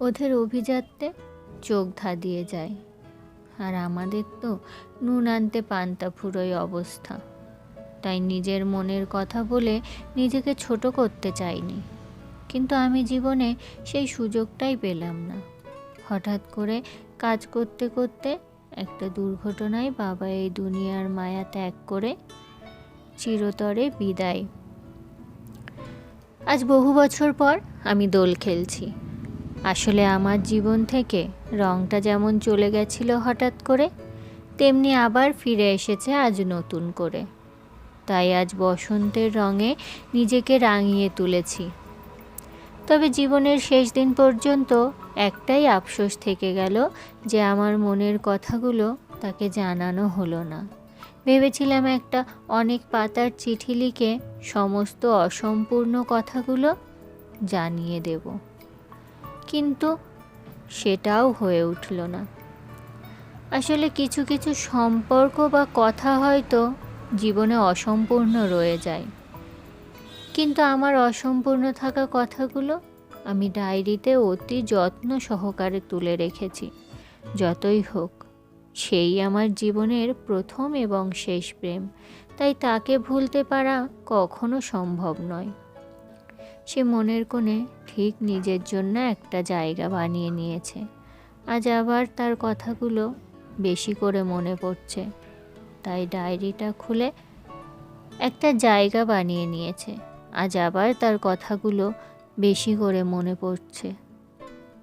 ওদের অভিজাত্যে চোখ ধাঁধিয়ে যায়, আর আমাদের তো নুন আনতে পান্তা ফুরোয় অবস্থা। তাই নিজের মনের কথা বলে নিজেকে ছোট করতে চাইনি, কিন্তু আমি জীবনে সেই সুযোগটাই পেলাম না। হঠাৎ করে কাজ করতে করতে একটা দুর্ঘটনায় বাবা এই দুনিয়ার মায়া ত্যাগ করে চিরতরে বিদায়। আজ বহু বছর পর আমি দোল খেলছি। আসলে আমার জীবন থেকে রঙটা যেমন চলে গেছিল হঠাৎ করে, তেমনি আবার ফিরে এসেছে আজ নতুন করে। তাই আজ বসন্তের রঙে নিজেকে রাঙিয়ে তুলেছি। তবে জীবনের শেষ দিন পর্যন্ত একটাই আফসোস থেকে গেল যে আমার মনের কথাগুলো তাকে জানানো হলো না। ভেবেছিলাম একটা অনেক পাতার চিঠি লিখে সমস্ত অসম্পূর্ণ কথাগুলো জানিয়ে দেব, কিন্তু সেটাও হয়ে উঠল না। আসলে কিছু কিছু সম্পর্ক বা কথা হয়তো জীবনে অসম্পূর্ণ রয়ে যায়, কিন্তু আমার অসম্পূর্ণ থাকা কথাগুলো আমি ডায়েরিতে অতি যত্ন সহকারে তুলে রেখেছি। যতই হোক, সেই আমার জীবনের প্রথম এবং শেষ প্রেম, তাই তাকে ভুলতে পারা কখনো সম্ভব নয়। সে মনের কোণে ঠিক নিজের জন্য একটা জায়গা বানিয়ে নিয়েছে। আজ আবার তার কথাগুলো বেশি করে মনে পড়ছে, তাই ডায়েরিটা খুলে একটা জায়গা বানিয়ে নিয়েছে। আজ আবার তার কথাগুলো বেশি করে মনে পড়ছে,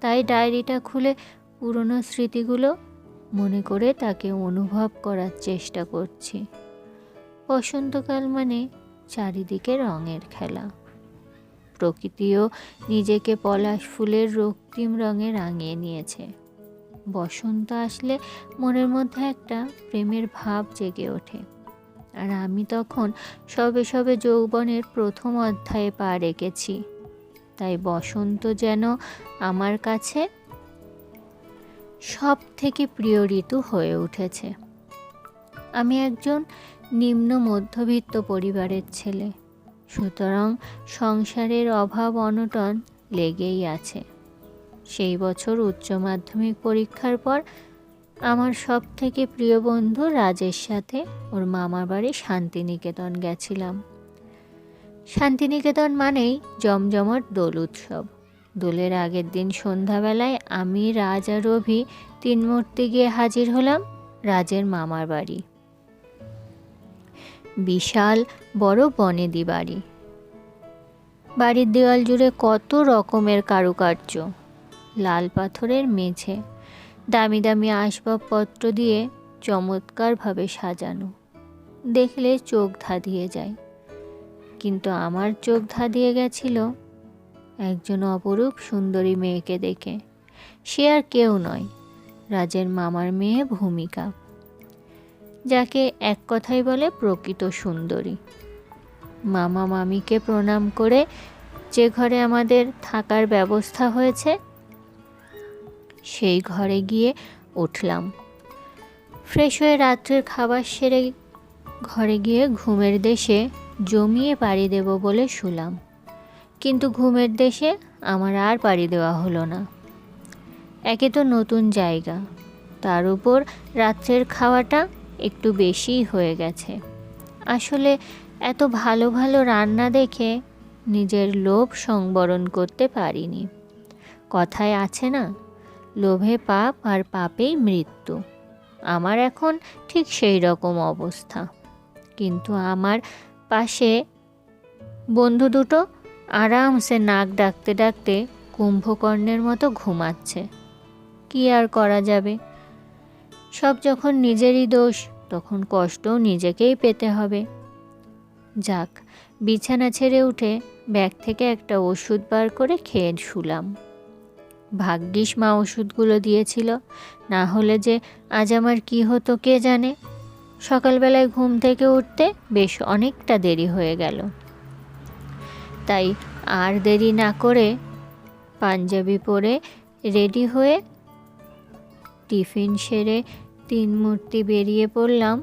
তাই ডায়েরিটা খুলে পুরনো স্মৃতিগুলো মনে করে তাকে অনুভব করার চেষ্টা করছি। বসন্তকাল মানে চারিদিকে রঙের খেলা। প্রকৃতিও নিজেকে পলাশ ফুলের রক্তিম রঙে রাঙিয়ে নিয়েছে। বসন্ত আসলে মনের মধ্যে একটা প্রেমের ভাব জেগে ওঠে, আর আমি তখন সবে সবে যৌবনের প্রথম অধ্যায়ে পা রেখেছি। তাই বসন্ত যেন আমার কাছে সব থেকে প্রিয় ঋতু হয়ে উঠেছে। আমি একজন নিম্ন মধ্যবিত্ত পরিবারের ছেলে, সুতরাং সংসারের অভাব অনটন লেগেই আছে। সেই বছর উচ্চ মাধ্যমিক পরীক্ষার পর আমার সব থেকে প্রিয় বন্ধু রাজের সাথে ওর মামার বাড়ি শান্তিনিকেতন গেছিলাম। শান্তিনিকেতন মানেই জমজমাট দোল উৎসব। দোলের আগের দিন সন্ধ্যাবেলায় আমি, রাজ আর রবি তিন মূর্তি গিয়ে হাজির হলাম রাজের মামার বাড়ি। বিশাল বড় বনেদি বাড়ি। বাড়ির দেওয়াল জুড়ে কত রকমের কারুকার্য, লাল পাথরের মেঝে, দামি দামি আসবাবপত্র দিয়ে চমৎকারভাবে সাজানো। দেখলে চোখ ধাঁধিয়ে যায়, কিন্তু আমার চোখ ধাঁধিয়ে গেছিল একজন অপরূপ সুন্দরী মেয়েকে দেখে। সে আর কেউ নয়, রাজের মামার মেয়ে ভূমিকা, যাকে এক কথাই বলে প্রকৃত সুন্দরী। মামা মামিকে প্রণাম করে যে ঘরে আমাদের থাকার ব্যবস্থা হয়েছে সেই ঘরে গিয়ে উঠলাম। ফ্রেশ হয়ে রাত্রের খাবার সেরে ঘরে গিয়ে ঘুমের দেশে জমিয়ে পাড়ি দেব বলে শুলাম, কিন্তু ঘুমের দেশে আমার আর পাড়ি দেওয়া হলো না। একে তো নতুন জায়গা, তার উপর রাত্রের খাওয়াটা একটু বেশিই হয়ে গেছে। আসলে এত ভালো ভালো রান্না দেখে নিজের লোভ সংবরণ করতে পারিনি। কথায় আছে না, লোভে পাপ আর পাপেই মৃত্যু। আমার এখন ঠিক সেই রকম অবস্থা। কিন্তু আমার পাশে বন্ধু দুটো আরামসে নাক ডাকতে ডাকতে কুম্ভকর্ণের মতো ঘুমাচ্ছে। কি আর করা যাবে, সব যখন নিজেরই দোষ, তখন কষ্টও নিজেকেই পেতে হবে। যাক, বিছানা ছেড়ে উঠে ব্যাগ থেকে একটা ওষুধ বার করে খেয়ে শুলাম। ভাগ্যিস মা ওষুধগুলো দিয়েছিল, না হলে যে আজ আমার কি হতো কে জানে। সকালবেলায় ঘুম থেকে উঠতে বেশ অনেকটা দেরি হয়ে গেল, তাই আর দেরি না করে পাঞ্জাবি পরে রেডি হয়ে টিফিন সেরে তিন মূর্তি বেরিয়ে পড়লাম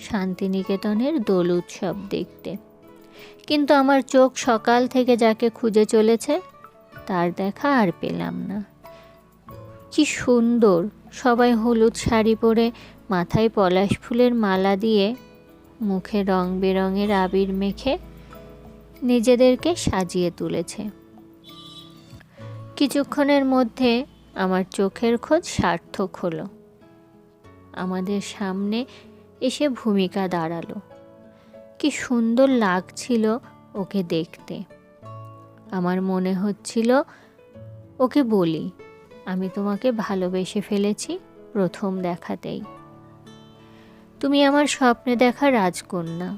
শান্তিনিকেতনের দোল উৎসব দেখতে। কিন্তু আমার চোখ সকাল থেকে যাকে খুঁজে চলেছে তার দেখা আর পেলাম না। কি সুন্দর! সবাই হলুদ শাড়ি পরে, মাথায় পলাশ ফুলের মালা দিয়ে, মুখে রং বেরঙের আবির মেখে নিজেদেরকে সাজিয়ে তুলেছে। কিছুক্ষণের মধ্যে আমার চোখের খোঁজ সার্থক হলো। আমাদের সামনে এসে ভূমিকা দাঁড়ালো। কি সুন্দর লাগছিল ওকে দেখতে। আমার মনে হচ্ছিল ওকে বলি, আমি তোমাকে ভালোবেসে ফেলেছি প্রথম দেখাতেই। তুমি আমার স্বপ্নে দেখা রাজকন্যা,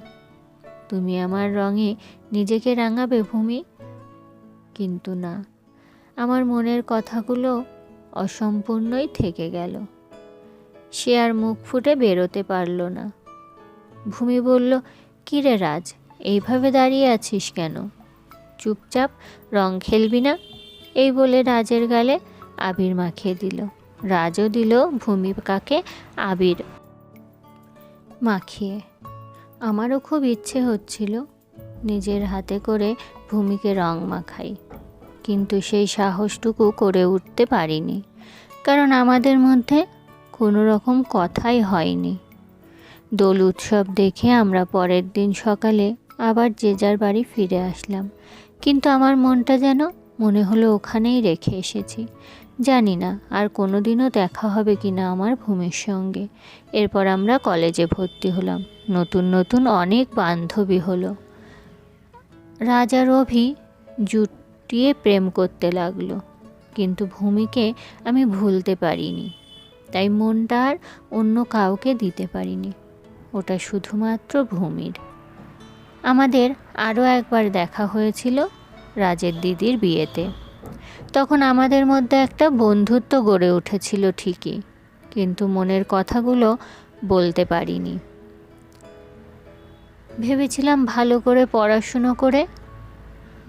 তুমি আমার রঙে নিজেকে রাঙাবে ভূমি। কিন্তু না, আমার মনের কথাগুলো অসম্পূর্ণই থেকে গেল। সে আর মুখ ফুটে বেরোতে পারল না। ভূমি বলল, কিরে রাজ, এইভাবে দাঁড়িয়ে আছিস কেন? চুপচাপ রং খেলবি না? এই বলে রাজের গালে আবির মাখিয়ে দিল। রাজও দিল ভূমিকাকে আবির মাখিয়ে। আমারও খুব ইচ্ছে হচ্ছিল নিজের হাতে করে ভূমিকে রং মাখাই, কিন্তু সেই সাহসটুকু করে উঠতে পারিনি, কারণ আমাদের মধ্যে কোনো রকম কথাই হয়নি। দোল উৎসব দেখে আমরা পরের দিন সকালে আবার যে যার বাড়ি ফিরে আসলাম, কিন্তু আমার মনটা যেন মনে হলো ওখানেই রেখে এসেছি। জানি না আর কোনো দিনও দেখা হবে কি না আমার ভূমির সঙ্গে। এরপর আমরা কলেজে ভর্তি হলাম, নতুন নতুন অনেক বান্ধবী হলো। রাজ আর অভি জুটিয়ে প্রেম করতে লাগলো, কিন্তু ভূমিকে আমি ভুলতে পারিনি, তাই মনটা আর অন্য কাউকে দিতে পারিনি। ওটা শুধুমাত্র ভূমির। আমাদের আরও একবার দেখা হয়েছিল রাজের দিদির বিয়েতে। তখন আমাদের মধ্যে একটা বন্ধুত্ব গড়ে উঠেছিল ঠিকই, কিন্তু মনের কথাগুলো বলতে পারিনি। ভেবেছিলাম ভালো করে পড়াশুনো করে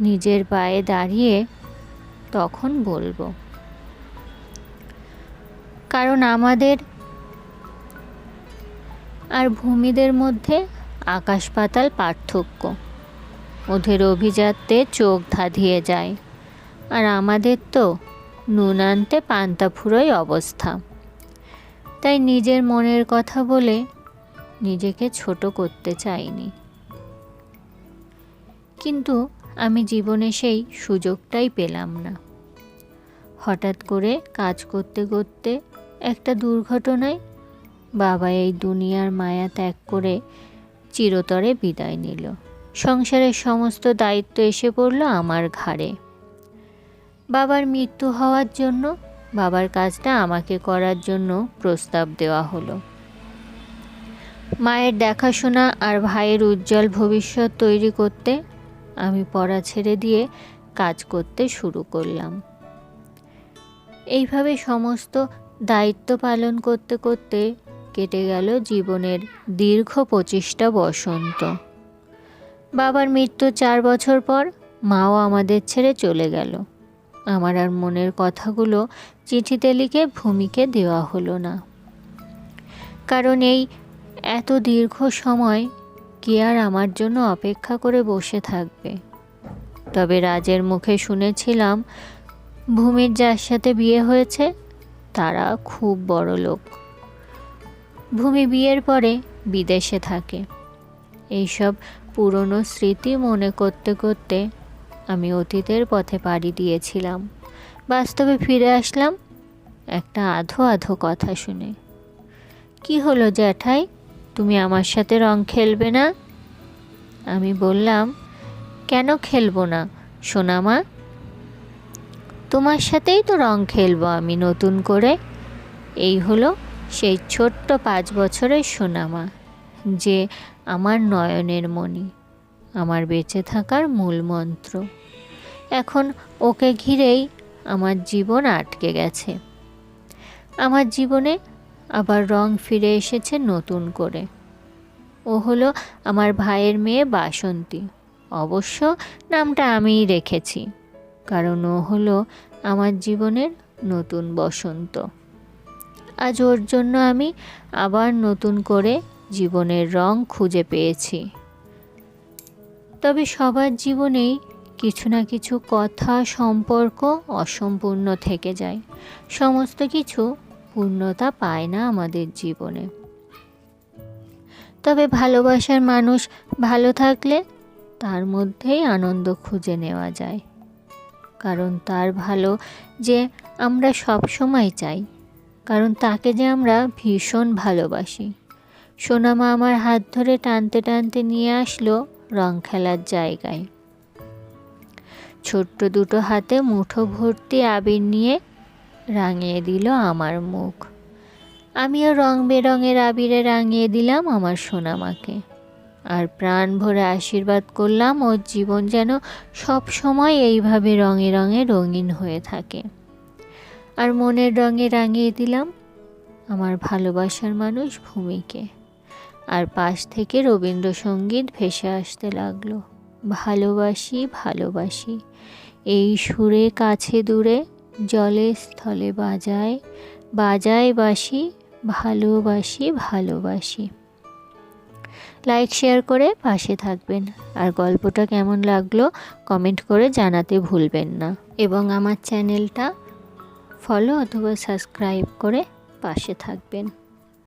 নিজের পায়ে দাঁড়িয়ে তখন বলবো, কারণ আমাদের আর ভূমিদের মধ্যে আকাশ পাতাল পার্থক্য। ওদের অভিজাত্যে চোখ ধাঁধিয়ে যায়, আর আমাদের তো নুন আনতে পান্তা ফুরোয় অবস্থা। তাই নিজের মনের কথা বলে নিজেকে ছোট করতে চাইনি, কিন্তু আমি জীবনে সেই সুযোগটাই পেলাম না। হঠাৎ করে কাজ করতে করতে একটা দুর্ঘটনায় বাবা এই দুনিয়ার মায়া ত্যাগ করে চিরতরে বিদায় নিল। সংসারের সমস্ত দায়িত্ব এসে পড়ল আমার ঘাড়ে। বাবার মৃত্যু হওয়ার জন্য বাবার কাজটা আমাকে করার জন্য প্রস্তাব দেওয়া হলো। মায়ের দেখাশোনা আর ভাইয়ের উজ্জ্বল ভবিষ্যৎ তৈরি করতে আমি পড়া ছেড়ে দিয়ে কাজ করতে শুরু করলাম। এইভাবে সমস্ত দায়িত্ব পালন করতে করতে কেটে গেল জীবনের দীর্ঘ 25টা বসন্ত। বাবার মৃত্যুর 4 বছর পর মাও আমাদের ছেড়ে চলে গেল। আমার আর মনের কথাগুলো চিঠিতে লিখে ভূমিকে দেওয়া হলো না, কারণ এই এত দীর্ঘ সময় কি আর আমার জন্য অপেক্ষা করে বসে থাকবে। তবে রাজের মুখে শুনেছিলাম ভূমির যার সাথে বিয়ে হয়েছে তারা খুব বড় লোক। ভূমি বিয়ের পরে বিদেশে থাকে। এইসব পুরনো স্মৃতি মনে করতে করতে আমি অতীতের পথে পাড়ি দিয়েছিলাম। বাস্তবে ফিরে আসলাম একটা আধো আধো কথা শুনে। কি হলো জ্যাঠাই, তুমি আমার সাথে রং খেলবে না? আমি বললাম, কেন খেলবো না সোনামা, তোমার সাথেই তো রং খেলবো আমি নতুন করে। এই হলো সেই ছোট্ট 5 বছরের সোনামা, যে আমার নয়নের মণি, আমার বেঁচে থাকার মূল মন্ত্র। এখন ওকে ঘিরেই আমার জীবন আটকে গেছে। আমার জীবনে আবার রং ফিরে এসেছে নতুন করে। ও হলো আমার ভাইয়ের মেয়ে বাসন্তী। অবশ্য নামটা আমিই রেখেছি, কারণ ও হলো আমার জীবনের নতুন বসন্ত। আজ ওর জন্য আমি আবার নতুন করে জীবনের রং খুঁজে পেয়েছি। তবে সবার জীবনেই কিছু না কিছু কথা, সম্পর্ক অসম্পূর্ণ থেকে যায়। সমস্ত কিছু পূর্ণতা পায় না আমাদের জীবনে। তবে ভালোবাসার মানুষ ভালো থাকলে তার মধ্যেই আনন্দ খুঁজে নেওয়া যায়। কারণ তার ভালো যে আমরা সব সময় চাই, কারণ তাকে যে আমরা ভীষণ ভালোবাসি। সোনামা আমার হাত ধরে টানতে টানতে নিয়ে আসলো রং খেলার জায়গায়। ছোট্ট দুটো হাতে মুঠো ভর্তি আবির নিয়ে রাঙিয়ে দিল আমার মুখ। আমিও রং বেরঙের আবিরে রাঙিয়ে দিলাম আমার সোনামাকে। আর প্রাণ ভরে আশীর্বাদ করলাম ওর জীবন যেন সব সময় এইভাবে রঙে রঙে রঙিন হয়ে থাকে। আর মনের রঙে রাঙিয়ে দিলাম আমার ভালোবাসার মানুষ ভূমিকে। আর পাশ থেকে রবীন্দ্রসঙ্গীত ভেসে আসতে লাগলো, ভালোবাসি ভালোবাসি এই সুরে কাছে দূরে, জলে স্থলে বাজায় বাজায় বাঁশি, ভালোবাসি ভালোবাসি। লাইক শেয়ার করে পাশে থাকবেন। আর গল্পটা কেমন লাগলো কমেন্ট করে জানাতে ভুলবেন না। এবং আমার চ্যানেলটা ফলো অথবা সাবস্ক্রাইব করে পাশে থাকবেন।